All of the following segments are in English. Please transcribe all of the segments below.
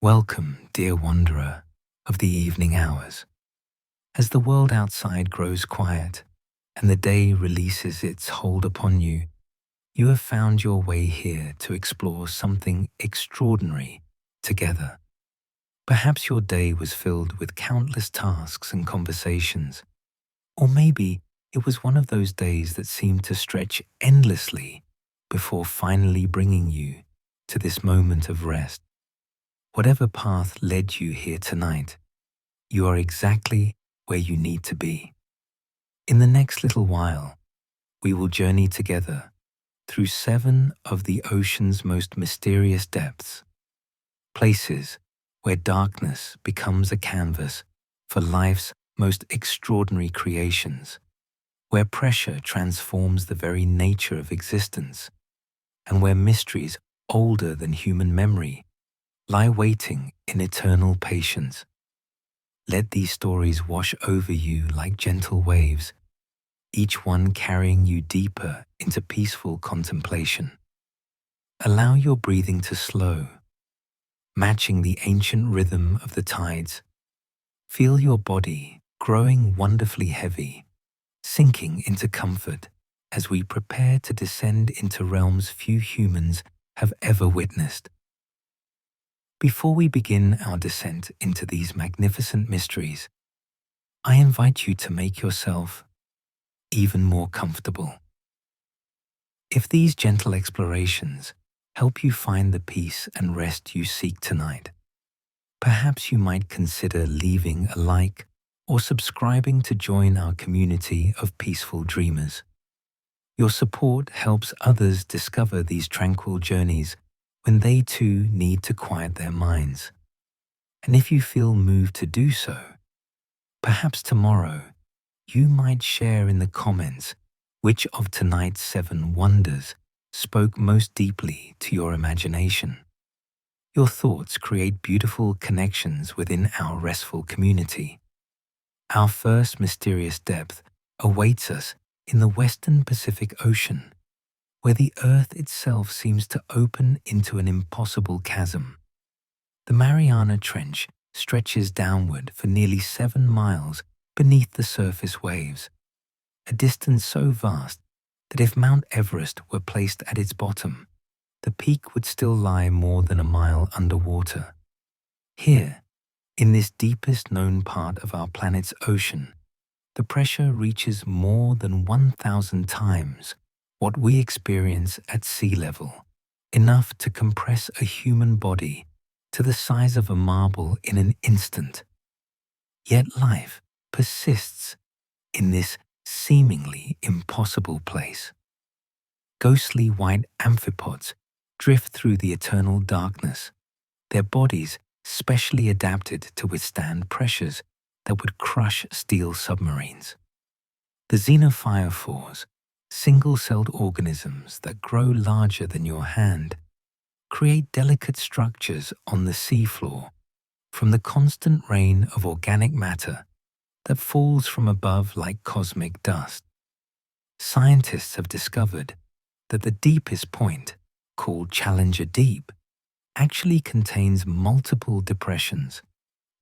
Welcome, dear wanderer of the evening hours. As the world outside grows quiet and the day releases its hold upon you, you have found your way here to explore something extraordinary together. Perhaps your day was filled with countless tasks and conversations, or maybe it was one of those days that seemed to stretch endlessly before finally bringing you to this moment of rest. Whatever path led you here tonight, you are exactly where you need to be. In the next little while, we will journey together through 7 of the ocean's most mysterious depths, places where darkness becomes a canvas for life's most extraordinary creations, where pressure transforms the very nature of existence, and where mysteries older than human memory lie waiting in eternal patience. Let these stories wash over you like gentle waves, each one carrying you deeper into peaceful contemplation. Allow your breathing to slow, matching the ancient rhythm of the tides. Feel your body growing wonderfully heavy, sinking into comfort as we prepare to descend into realms few humans have ever witnessed. Before we begin our descent into these magnificent mysteries, I invite you to make yourself even more comfortable. If these gentle explorations help you find the peace and rest you seek tonight, perhaps you might consider leaving a like or subscribing to join our community of peaceful dreamers. Your support helps others discover these tranquil journeys when they too need to quiet their minds. And if you feel moved to do so, perhaps tomorrow you might share in the comments which of tonight's 7 wonders spoke most deeply to your imagination. Your thoughts create beautiful connections within our restful community. Our first mysterious depth awaits us in the western Pacific Ocean, where the earth itself seems to open into an impossible chasm. The Mariana Trench stretches downward for nearly 7 miles beneath the surface waves, a distance so vast that if Mount Everest were placed at its bottom, the peak would still lie more than a mile underwater. Here, in this deepest known part of our planet's ocean, the pressure reaches more than 1,000 times what we experience at sea level, enough to compress a human body to the size of a marble in an instant. Yet life persists in this seemingly impossible place. Ghostly white amphipods drift through the eternal darkness, their bodies specially adapted to withstand pressures that would crush steel submarines. The xenophyrophores, single-celled organisms that grow larger than your hand, create delicate structures on the seafloor from the constant rain of organic matter that falls from above like cosmic dust. Scientists have discovered that the deepest point, called Challenger Deep, actually contains multiple depressions,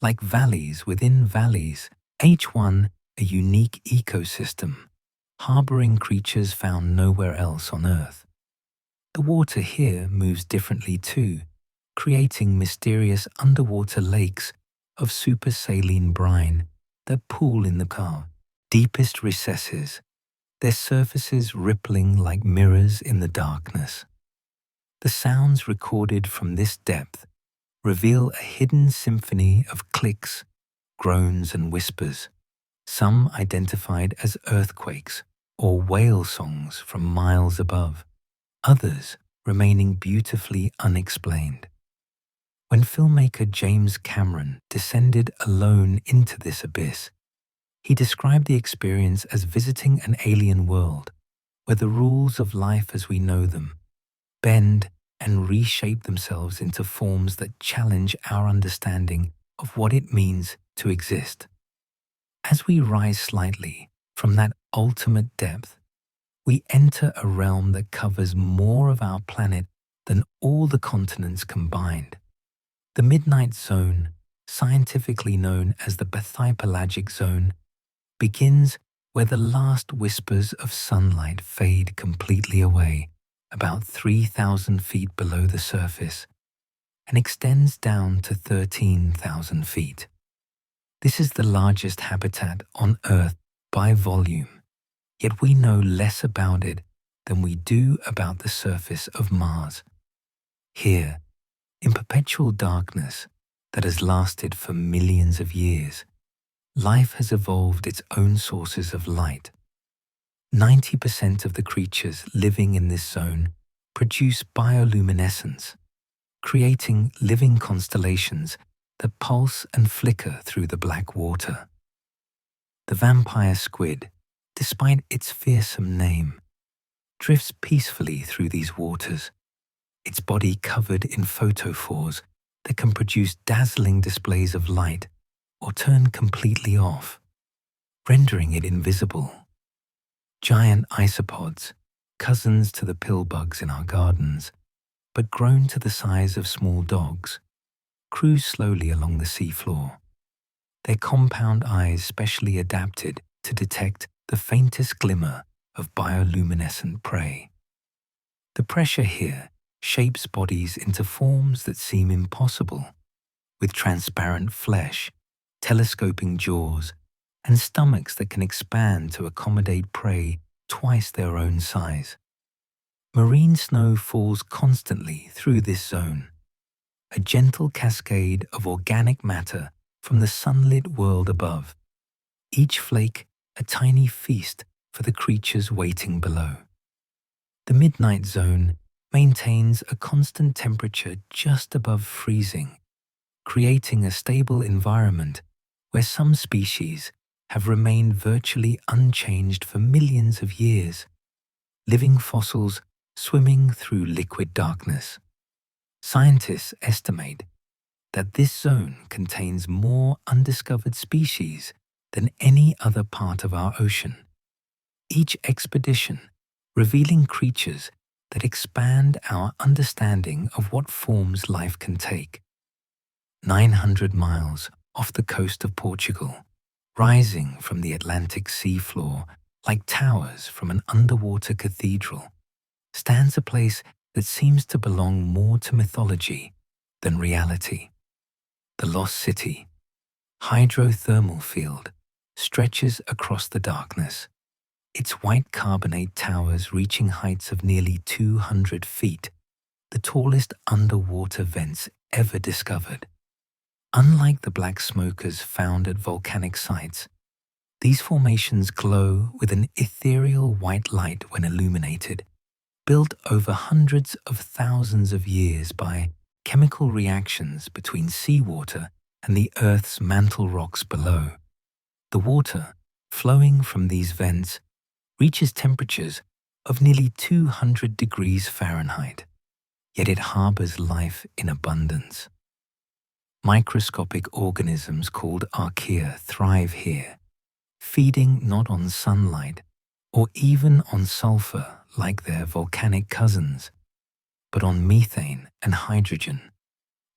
like valleys within valleys, each one a unique ecosystem, harboring creatures found nowhere else on Earth. The water here moves differently too, creating mysterious underwater lakes of supersaline brine that pool in the deepest recesses, their surfaces rippling like mirrors in the darkness. The sounds recorded from this depth reveal a hidden symphony of clicks, groans, and whispers, some identified as earthquakes or whale songs from miles above, others remaining beautifully unexplained. When filmmaker James Cameron descended alone into this abyss, he described the experience as visiting an alien world where the rules of life as we know them bend and reshape themselves into forms that challenge our understanding of what it means to exist. As we rise slightly from that ultimate depth, we enter a realm that covers more of our planet than all the continents combined. The midnight zone, scientifically known as the bathypelagic zone, begins where the last whispers of sunlight fade completely away, about 3,000 feet below the surface, and extends down to 13,000 feet. This is the largest habitat on Earth by volume, yet we know less about it than we do about the surface of Mars. Here, in perpetual darkness that has lasted for millions of years, life has evolved its own sources of light. 90% of the creatures living in this zone produce bioluminescence, creating living constellations that pulse and flicker through the black water. The vampire squid, despite its fearsome name, drifts peacefully through these waters, its body covered in photophores that can produce dazzling displays of light or turn completely off, rendering it invisible. Giant isopods, cousins to the pillbugs in our gardens, but grown to the size of small dogs, cruise slowly along the seafloor, their compound eyes specially adapted to detect the faintest glimmer of bioluminescent prey. The pressure here shapes bodies into forms that seem impossible, with transparent flesh, telescoping jaws, and stomachs that can expand to accommodate prey twice their own size. Marine snow falls constantly through this zone, a gentle cascade of organic matter from the sunlit world above, each flake a tiny feast for the creatures waiting below. The midnight zone maintains a constant temperature just above freezing, creating a stable environment where some species have remained virtually unchanged for millions of years, living fossils swimming through liquid darkness. Scientists estimate that this zone contains more undiscovered species than any other part of our ocean, each expedition revealing creatures that expand our understanding of what forms life can take. 900 miles off the coast of Portugal, rising from the Atlantic seafloor like towers from an underwater cathedral, stands a place that seems to belong more to mythology than reality. The lost city, Hydrothermal Field, stretches across the darkness, its white carbonate towers reaching heights of nearly 200 feet, the tallest underwater vents ever discovered. Unlike the black smokers found at volcanic sites, these formations glow with an ethereal white light when illuminated, built over hundreds of thousands of years by chemical reactions between seawater and the Earth's mantle rocks below. The water, flowing from these vents, reaches temperatures of nearly 200 degrees Fahrenheit, yet it harbors life in abundance. Microscopic organisms called archaea thrive here, feeding not on sunlight or even on sulfur like their volcanic cousins, but on methane and hydrogen,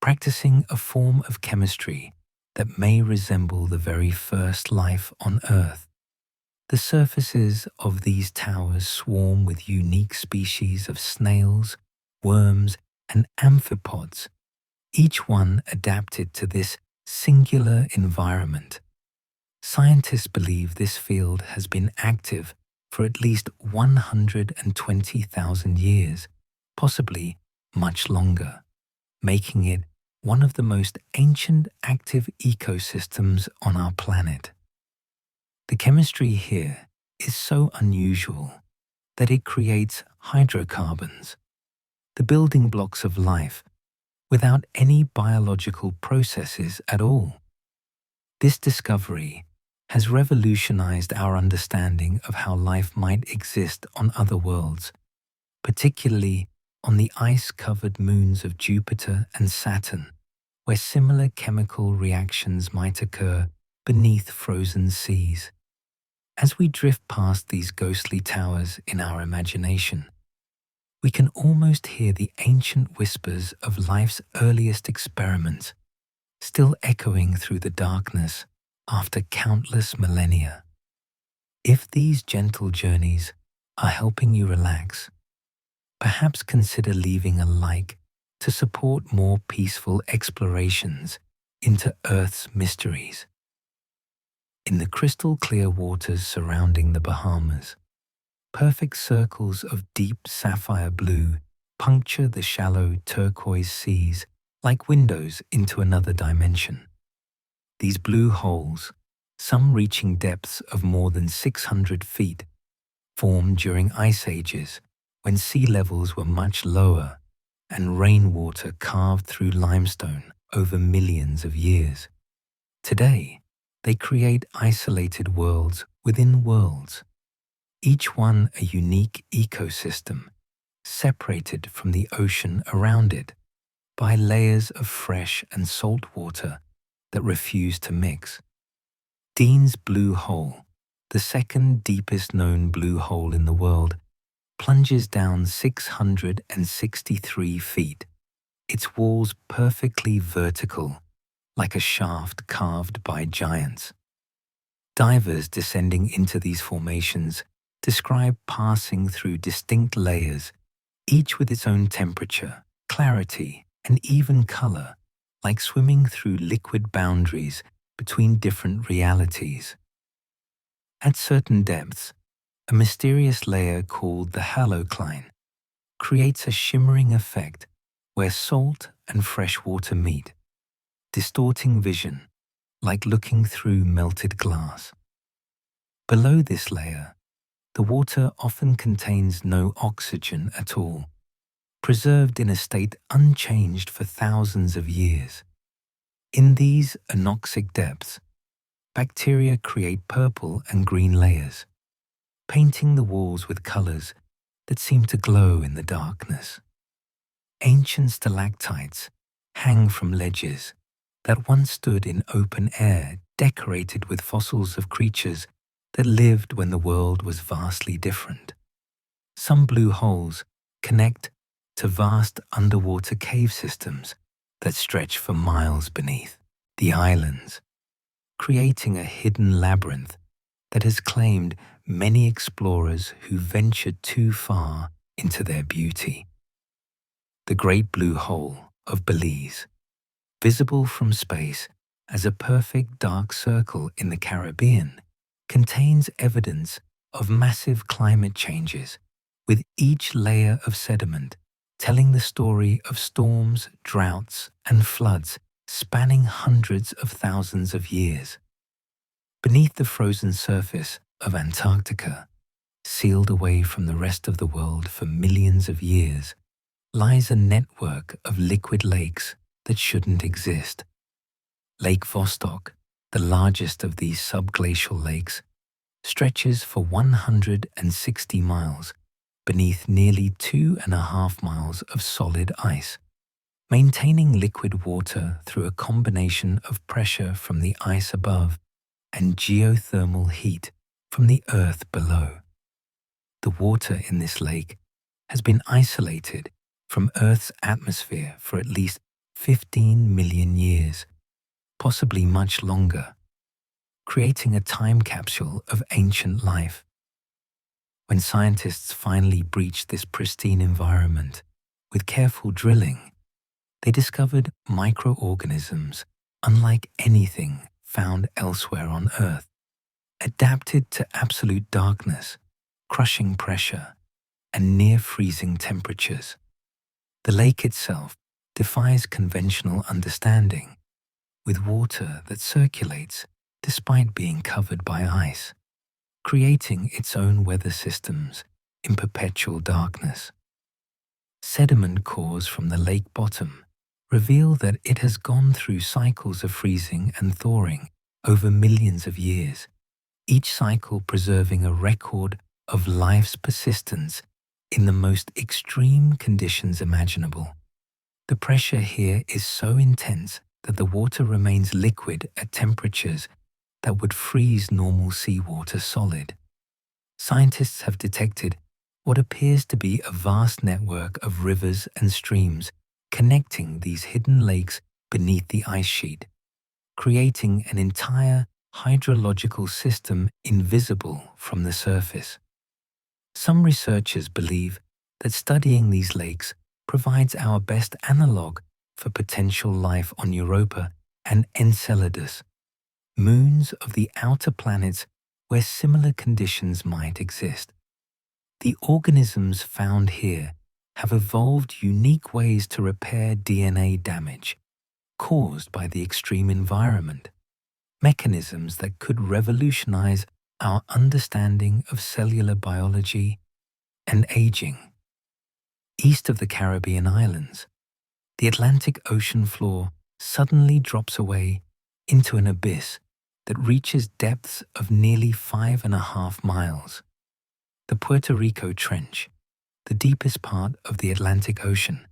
practicing a form of chemistry that may resemble the very first life on Earth. The surfaces of these towers swarm with unique species of snails, worms, and amphipods, each one adapted to this singular environment. Scientists believe this field has been active for at least 120,000 years, possibly much longer, making it one of the most ancient active ecosystems on our planet. The chemistry here is so unusual that it creates hydrocarbons, the building blocks of life, without any biological processes at all. This discovery has revolutionized our understanding of how life might exist on other worlds, particularly on the ice-covered moons of Jupiter and Saturn, where similar chemical reactions might occur beneath frozen seas. As we drift past these ghostly towers in our imagination, we can almost hear the ancient whispers of life's earliest experiments still echoing through the darkness after countless millennia. If these gentle journeys are helping you relax, perhaps consider leaving a like to support more peaceful explorations into Earth's mysteries. In the crystal clear waters surrounding the Bahamas, perfect circles of deep sapphire blue puncture the shallow turquoise seas like windows into another dimension. These blue holes, some reaching depths of more than 600 feet, formed during ice ages when sea levels were much lower and rainwater carved through limestone over millions of years. Today, they create isolated worlds within worlds, each one a unique ecosystem, separated from the ocean around it by layers of fresh and salt water that refuse to mix. Dean's Blue Hole, the second deepest known blue hole in the world, plunges down 663 feet, its walls perfectly vertical, like a shaft carved by giants. Divers descending into these formations describe passing through distinct layers, each with its own temperature, clarity, and even color, like swimming through liquid boundaries between different realities. At certain depths, a mysterious layer called the halocline creates a shimmering effect where salt and fresh water meet, distorting vision like looking through melted glass. Below this layer, the water often contains no oxygen at all, preserved in a state unchanged for thousands of years. In these anoxic depths, bacteria create purple and green layers, painting the walls with colors that seem to glow in the darkness. Ancient stalactites hang from ledges that once stood in open air, decorated with fossils of creatures that lived when the world was vastly different. Some blue holes connect to vast underwater cave systems that stretch for miles beneath the islands, creating a hidden labyrinth that has claimed many explorers who ventured too far into their beauty. The Great Blue Hole of Belize, visible from space as a perfect dark circle in the Caribbean, contains evidence of massive climate changes, with each layer of sediment telling the story of storms, droughts, and floods spanning hundreds of thousands of years. Beneath the frozen surface of Antarctica, sealed away from the rest of the world for millions of years, lies a network of liquid lakes that shouldn't exist. Lake Vostok, the largest of these subglacial lakes, stretches for 160 miles beneath nearly 2.5 miles of solid ice, maintaining liquid water through a combination of pressure from the ice above and geothermal heat from the earth below. The water in this lake has been isolated from Earth's atmosphere for at least 15 million years, possibly much longer, creating a time capsule of ancient life. When scientists finally breached this pristine environment with careful drilling, they discovered microorganisms unlike anything found elsewhere on Earth, adapted to absolute darkness, crushing pressure, and near-freezing temperatures. The lake itself defies conventional understanding, with water that circulates despite being covered by ice, creating its own weather systems in perpetual darkness. Sediment cores from the lake bottom reveal that it has gone through cycles of freezing and thawing over millions of years, each cycle preserving a record of life's persistence in the most extreme conditions imaginable. The pressure here is so intense that the water remains liquid at temperatures that would freeze normal seawater solid. Scientists have detected what appears to be a vast network of rivers and streams connecting these hidden lakes beneath the ice sheet, creating an entire hydrological system invisible from the surface. Some researchers believe that studying these lakes provides our best analog for potential life on Europa and Enceladus, moons of the outer planets where similar conditions might exist. The organisms found here have evolved unique ways to repair DNA damage caused by the extreme environment, mechanisms that could revolutionize our understanding of cellular biology and aging. East of the Caribbean islands, the Atlantic Ocean floor suddenly drops away into an abyss that reaches depths of nearly 5.5 miles. The Puerto Rico Trench, the deepest part of the Atlantic Ocean,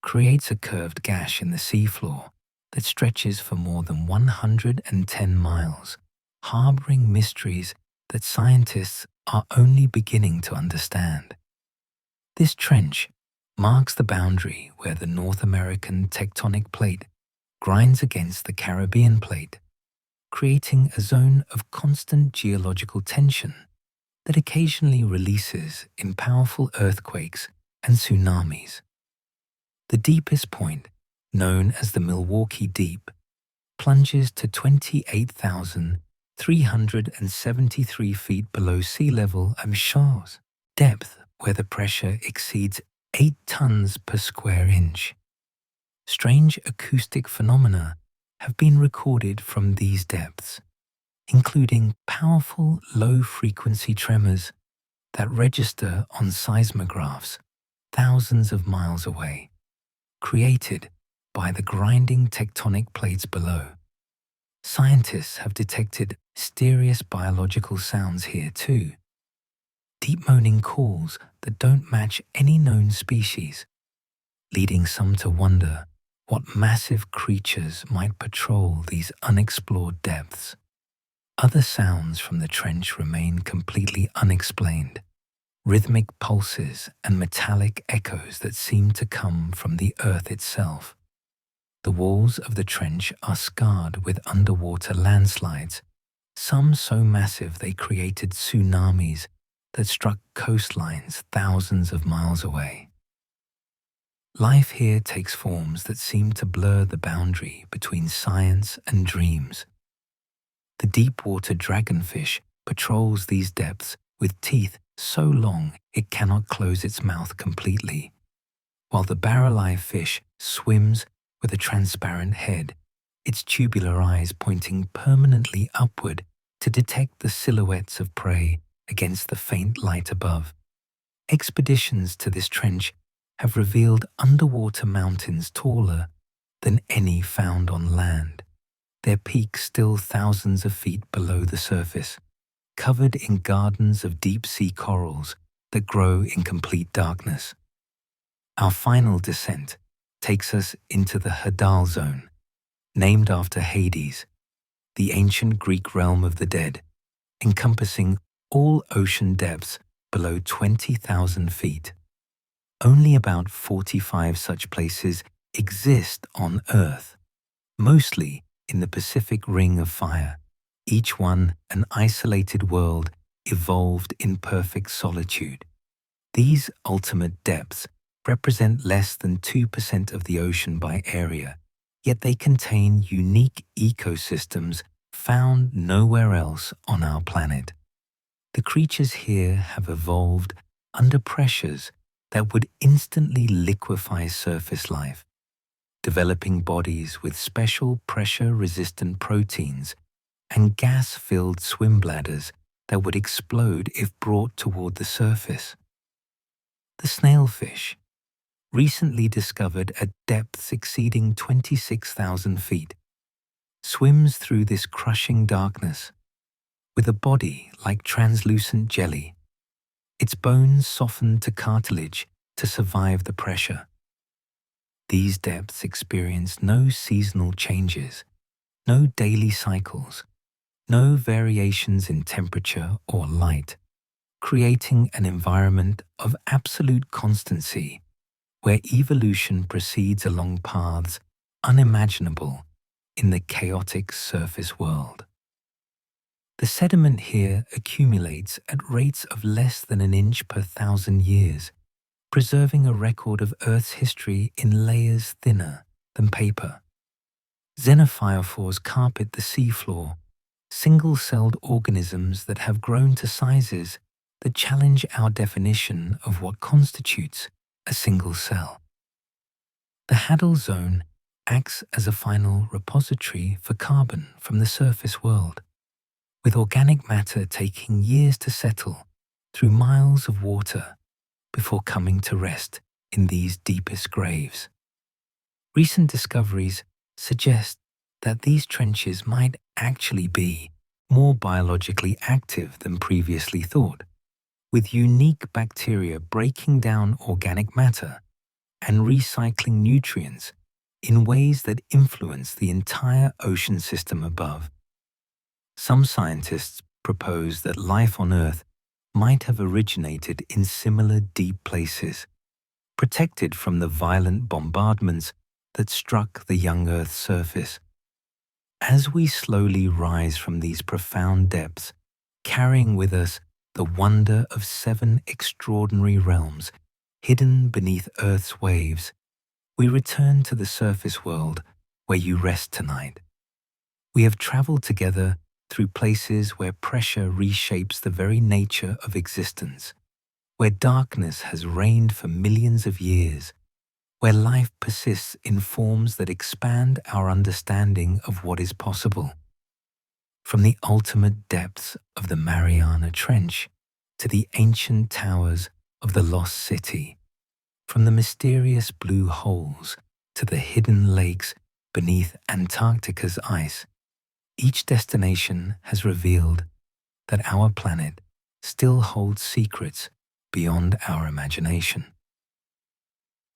creates a curved gash in the seafloor that stretches for more than 110 miles, harboring mysteries that scientists are only beginning to understand. This trench marks the boundary where the North American tectonic plate grinds against the Caribbean plate, creating a zone of constant geological tension that occasionally releases in powerful earthquakes and tsunamis. The deepest point, known as the Milwaukee Deep, plunges to 28,373 feet below sea level and shows depth where the pressure exceeds 8 tons per square inch. Strange acoustic phenomena have been recorded from these depths, including powerful low-frequency tremors that register on seismographs thousands of miles away, created by the grinding tectonic plates below. Scientists have detected mysterious biological sounds here too, deep moaning calls that don't match any known species, leading some to wonder what massive creatures might patrol these unexplored depths. Other sounds from the trench remain completely unexplained, rhythmic pulses and metallic echoes that seem to come from the earth itself. The walls of the trench are scarred with underwater landslides, some so massive they created tsunamis that struck coastlines thousands of miles away. Life here takes forms that seem to blur the boundary between science and dreams. The deep-water dragonfish patrols these depths with teeth so long it cannot close its mouth completely, while the barrel-eye fish swims with a transparent head, its tubular eyes pointing permanently upward to detect the silhouettes of prey against the faint light above. Expeditions to this trench have revealed underwater mountains taller than any found on land, their peaks still thousands of feet below the surface, covered in gardens of deep-sea corals that grow in complete darkness. Our final descent takes us into the Hadal Zone, named after Hades, the ancient Greek realm of the dead, encompassing all ocean depths below 20,000 feet. Only about 45 such places exist on Earth, mostly in the Pacific Ring of Fire, each one an isolated world evolved in perfect solitude. These ultimate depths represent less than 2% of the ocean by area, yet they contain unique ecosystems found nowhere else on our planet. The creatures here have evolved under pressures that would instantly liquefy surface life, developing bodies with special pressure-resistant proteins and gas-filled swim bladders that would explode if brought toward the surface. The snailfish, recently discovered at depths exceeding 26,000 feet, swims through this crushing darkness with a body like translucent jelly, its bones softened to cartilage to survive the pressure. These depths experience no seasonal changes, no daily cycles, no variations in temperature or light, creating an environment of absolute constancy where evolution proceeds along paths unimaginable in the chaotic surface world. The sediment here accumulates at rates of less than an inch per 1,000 years, preserving a record of Earth's history in layers thinner than paper. Xenophyophores carpet the seafloor, single-celled organisms that have grown to sizes that challenge our definition of what constitutes a single cell. The Hadal Zone acts as a final repository for carbon from the surface world, with organic matter taking years to settle through miles of water before coming to rest in these deepest graves. Recent discoveries suggest that these trenches might actually be more biologically active than previously thought, with unique bacteria breaking down organic matter and recycling nutrients in ways that influence the entire ocean system above. Some scientists propose that life on Earth might have originated in similar deep places, protected from the violent bombardments that struck the young Earth's surface. As we slowly rise from these profound depths, carrying with us the wonder of 7 extraordinary realms hidden beneath Earth's waves, we return to the surface world where you rest tonight. We have traveled together through places where pressure reshapes the very nature of existence, where darkness has reigned for millions of years, where life persists in forms that expand our understanding of what is possible. From the ultimate depths of the Mariana Trench to the ancient towers of the lost city, from the mysterious blue holes to the hidden lakes beneath Antarctica's ice, each destination has revealed that our planet still holds secrets beyond our imagination.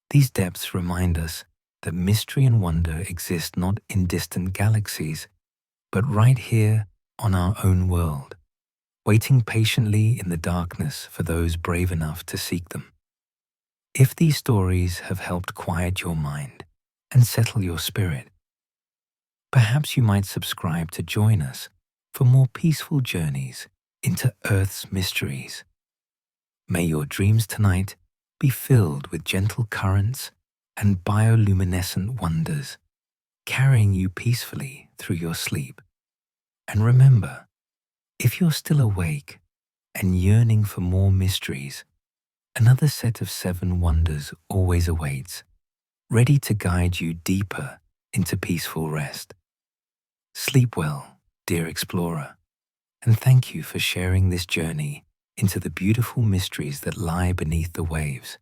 These depths remind us that mystery and wonder exist not in distant galaxies, but right here on our own world, waiting patiently in the darkness for those brave enough to seek them. If these stories have helped quiet your mind and settle your spirit, perhaps you might subscribe to join us for more peaceful journeys into Earth's mysteries. May your dreams tonight be filled with gentle currents and bioluminescent wonders, carrying you peacefully through your sleep. And remember, if you're still awake and yearning for more mysteries, another set of 7 wonders always awaits, ready to guide you deeper into peaceful rest. Sleep well, dear explorer, and thank you for sharing this journey into the beautiful mysteries that lie beneath the waves.